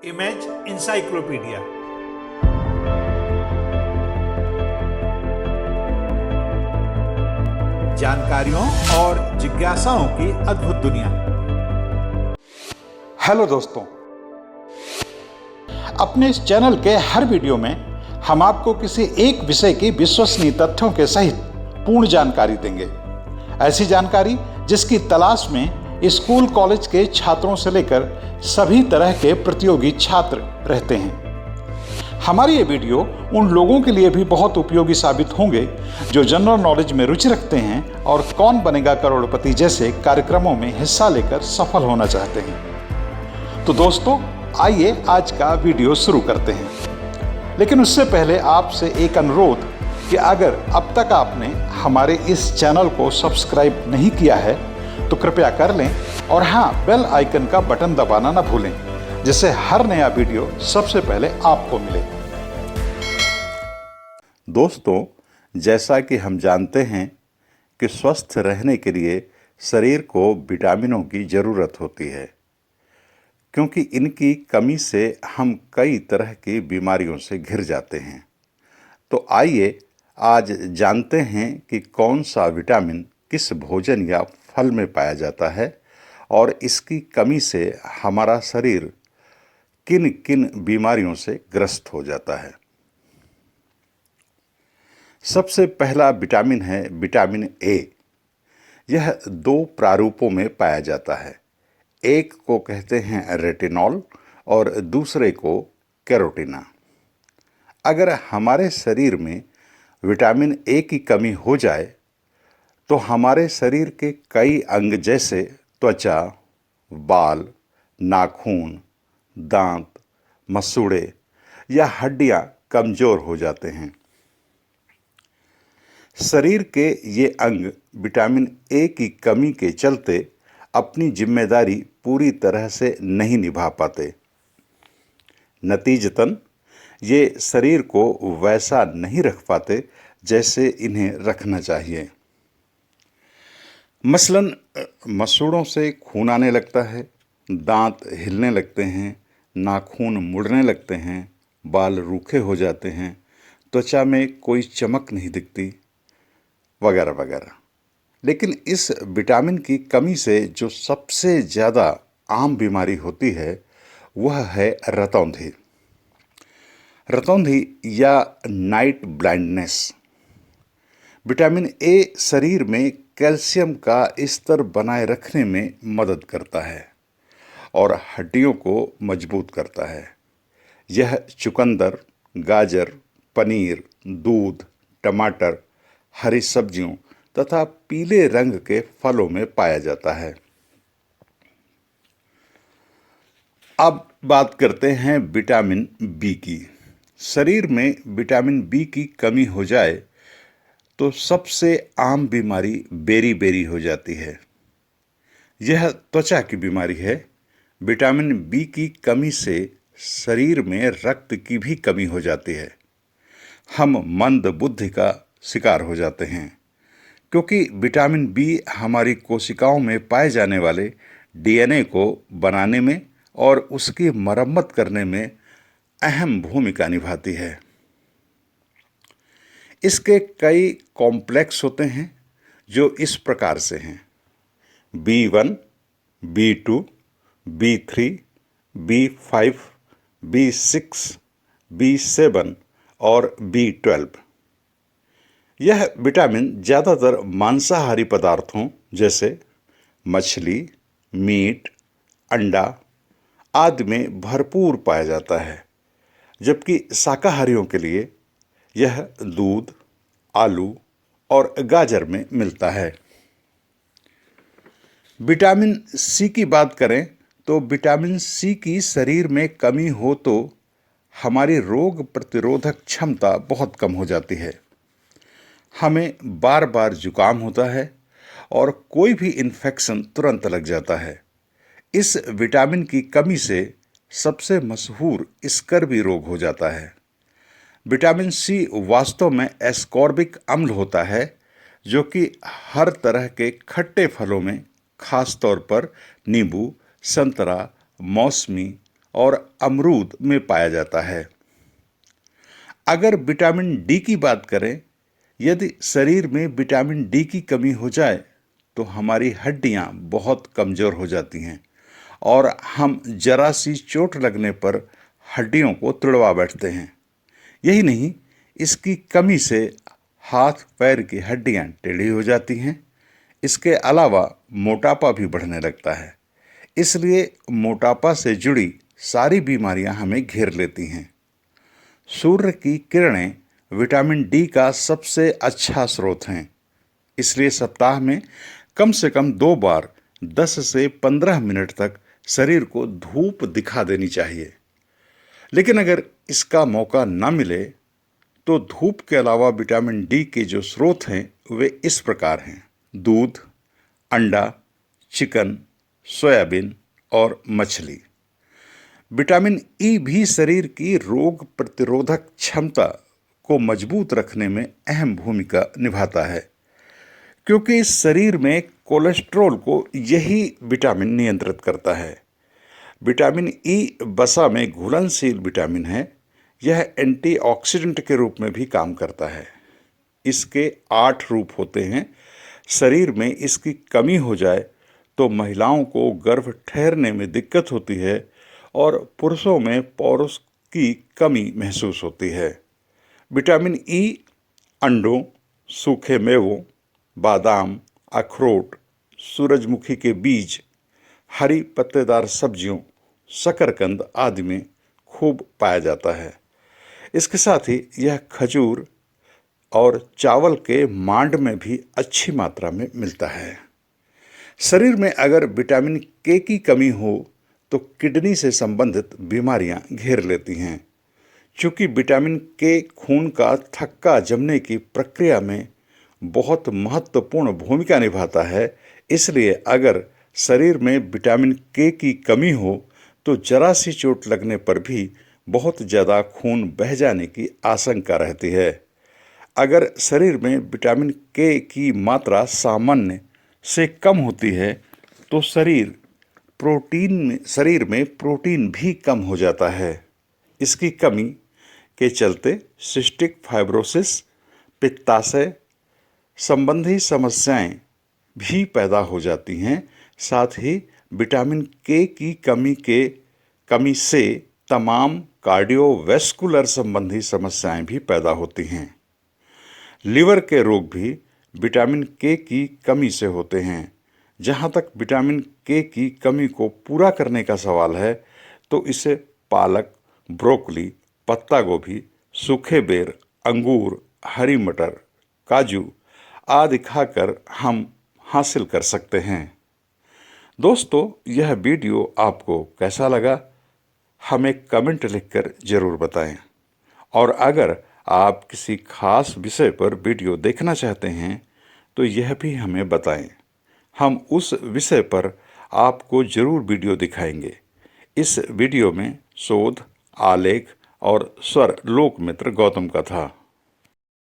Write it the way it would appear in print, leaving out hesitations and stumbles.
Image encyclopedia. जानकारियों और जिज्ञासाओं की अद्भुत दुनिया। हेलो दोस्तों, अपने इस चैनल के हर वीडियो में हम आपको किसी एक विषय की विश्वसनीय तथ्यों के सहित पूर्ण जानकारी देंगे। ऐसी जानकारी जिसकी तलाश में स्कूल कॉलेज के छात्रों से लेकर सभी तरह के प्रतियोगी छात्र रहते हैं। हमारी ये वीडियो उन लोगों के लिए भी बहुत उपयोगी साबित होंगे जो जनरल नॉलेज में रुचि रखते हैं और कौन बनेगा करोड़पति जैसे कार्यक्रमों में हिस्सा लेकर सफल होना चाहते हैं। तो दोस्तों, आइए आज का वीडियो शुरू करते हैं। लेकिन उससे पहले आपसे एक अनुरोध कि अगर अब तक आपने हमारे इस चैनल को सब्सक्राइब नहीं किया है तो कृपया कर लें और हाँ, बेल आइकन का बटन दबाना ना भूलें, जिससे हर नया वीडियो सबसे पहले आपको मिले। दोस्तों, जैसा कि हम जानते हैं कि स्वस्थ रहने के लिए शरीर को विटामिनों की ज़रूरत होती है, क्योंकि इनकी कमी से हम कई तरह की बीमारियों से घिर जाते हैं। तो आइए आज जानते हैं कि कौन सा विटामिन किस भोजन या फल में पाया जाता है और इसकी कमी से हमारा शरीर किन किन बीमारियों से ग्रस्त हो जाता है। सबसे पहला विटामिन है विटामिन ए। यह दो प्रारूपों में पाया जाता है। एक को कहते हैं रेटिनॉल और दूसरे को कैरोटीना। अगर हमारे शरीर में विटामिन ए की कमी हो जाए तो हमारे शरीर के कई अंग जैसे त्वचा, बाल, नाखून, दांत, मसूड़े या हड्डियां कमजोर हो जाते हैं। शरीर के ये अंग विटामिन ए की कमी के चलते अपनी जिम्मेदारी पूरी तरह से नहीं निभा पाते। नतीजतन ये शरीर को वैसा नहीं रख पाते जैसे इन्हें रखना चाहिए। मसलन मसूड़ों से खून आने लगता है, दांत हिलने लगते हैं, नाखून मुड़ने लगते हैं, बाल रूखे हो जाते हैं, त्वचा में कोई चमक नहीं दिखती, वगैरह वगैरह। लेकिन इस विटामिन की कमी से जो सबसे ज़्यादा आम बीमारी होती है वह है रतौंधी। रतौंधी या नाइट ब्लाइंडनेस। विटामिन ए शरीर में कैल्शियम का स्तर बनाए रखने में मदद करता है और हड्डियों को मजबूत करता है। यह चुकंदर, गाजर, पनीर, दूध, टमाटर, हरी सब्जियों तथा पीले रंग के फलों में पाया जाता है। अब बात करते हैं विटामिन बी की। शरीर में विटामिन बी की कमी हो जाए तो सबसे आम बीमारी बेरी हो जाती है। यह त्वचा की बीमारी है। विटामिन बी की कमी से शरीर में रक्त की भी कमी हो जाती है। हम मंद बुद्धि का शिकार हो जाते हैं, क्योंकि विटामिन बी हमारी कोशिकाओं में पाए जाने वाले डीएनए को बनाने में और उसकी मरम्मत करने में अहम भूमिका निभाती है। इसके कई कॉम्प्लेक्स होते हैं जो इस प्रकार से हैं: B1, B2, B3, B5, B6, B7 और B12। यह विटामिन ज़्यादातर मांसाहारी पदार्थों जैसे मछली, मीट, अंडा आदि में भरपूर पाया जाता है, जबकि शाकाहारियों के लिए यह दूध, आलू और गाजर में मिलता है। विटामिन सी की बात करें तो विटामिन सी की शरीर में कमी हो तो हमारी रोग प्रतिरोधक क्षमता बहुत कम हो जाती है। हमें बार बार जुकाम होता है और कोई भी इन्फेक्शन तुरंत लग जाता है। इस विटामिन की कमी से सबसे मशहूर स्कर्वी रोग हो जाता है। विटामिन सी वास्तव में एस्कॉर्बिक अम्ल होता है, जो कि हर तरह के खट्टे फलों में, खास तौर पर नींबू, संतरा, मौसमी और अमरूद में पाया जाता है। अगर विटामिन डी की बात करें, यदि शरीर में विटामिन डी की कमी हो जाए तो हमारी हड्डियां बहुत कमज़ोर हो जाती हैं और हम जरा सी चोट लगने पर हड्डियों को तुड़वा बैठते हैं। यही नहीं, इसकी कमी से हाथ पैर की हड्डियां टेढ़ी हो जाती हैं। इसके अलावा मोटापा भी बढ़ने लगता है। इसलिए मोटापा से जुड़ी सारी बीमारियां हमें घेर लेती हैं। सूर्य की किरणें विटामिन डी का सबसे अच्छा स्रोत हैं। इसलिए सप्ताह में कम से कम 2 बार 10 से 15 मिनट तक शरीर को धूप दिखा देनी चाहिए। लेकिन अगर इसका मौका न मिले तो धूप के अलावा विटामिन डी के जो स्रोत हैं वे इस प्रकार हैं: दूध, अंडा, चिकन, सोयाबीन और मछली। विटामिन ई भी शरीर की रोग प्रतिरोधक क्षमता को मजबूत रखने में अहम भूमिका निभाता है, क्योंकि इस शरीर में कोलेस्ट्रॉल को यही विटामिन नियंत्रित करता है। विटामिन ई वसा में घुलनशील विटामिन है। यह एंटीऑक्सीडेंट के रूप में भी काम करता है। इसके 8 रूप होते हैं। शरीर में इसकी कमी हो जाए तो महिलाओं को गर्भ ठहरने में दिक्कत होती है और पुरुषों में पौरुष की कमी महसूस होती है। विटामिन ई अंडों, सूखे मेवों, बादाम, अखरोट, सूरजमुखी के बीज, हरी पत्तेदार सब्जियों, शकरकंद आदि में खूब पाया जाता है। इसके साथ ही यह खजूर और चावल के मांड में भी अच्छी मात्रा में मिलता है। शरीर में अगर विटामिन के की कमी हो तो किडनी से संबंधित बीमारियां घेर लेती हैं। चूँकि विटामिन के खून का थक्का जमने की प्रक्रिया में बहुत महत्वपूर्ण भूमिका निभाता है, इसलिए अगर शरीर में विटामिन के की कमी हो तो जरा सी चोट लगने पर भी बहुत ज़्यादा खून बह जाने की आशंका रहती है। अगर शरीर में विटामिन के की मात्रा सामान्य से कम होती है तो शरीर में प्रोटीन भी कम हो जाता है। इसकी कमी के चलते सिस्टिक फाइब्रोसिस, पित्ताशय संबंधी समस्याएं भी पैदा हो जाती हैं। साथ ही विटामिन के की कमी से तमाम कार्डियोवैस्कुलर संबंधी समस्याएं भी पैदा होती हैं। लीवर के रोग भी विटामिन के की कमी से होते हैं। जहाँ तक विटामिन के की कमी को पूरा करने का सवाल है तो इसे पालक, ब्रोकली, पत्ता गोभी, सूखे बेर, अंगूर, हरी मटर, काजू आदि खाकर हम हासिल कर सकते हैं। दोस्तों, यह वीडियो आपको कैसा लगा हमें कमेंट लिखकर ज़रूर बताएं। और अगर आप किसी खास विषय पर वीडियो देखना चाहते हैं तो यह भी हमें बताएं। हम उस विषय पर आपको ज़रूर वीडियो दिखाएंगे। इस वीडियो में शोध, आलेख और स्वर लोकमित्र गौतम का था।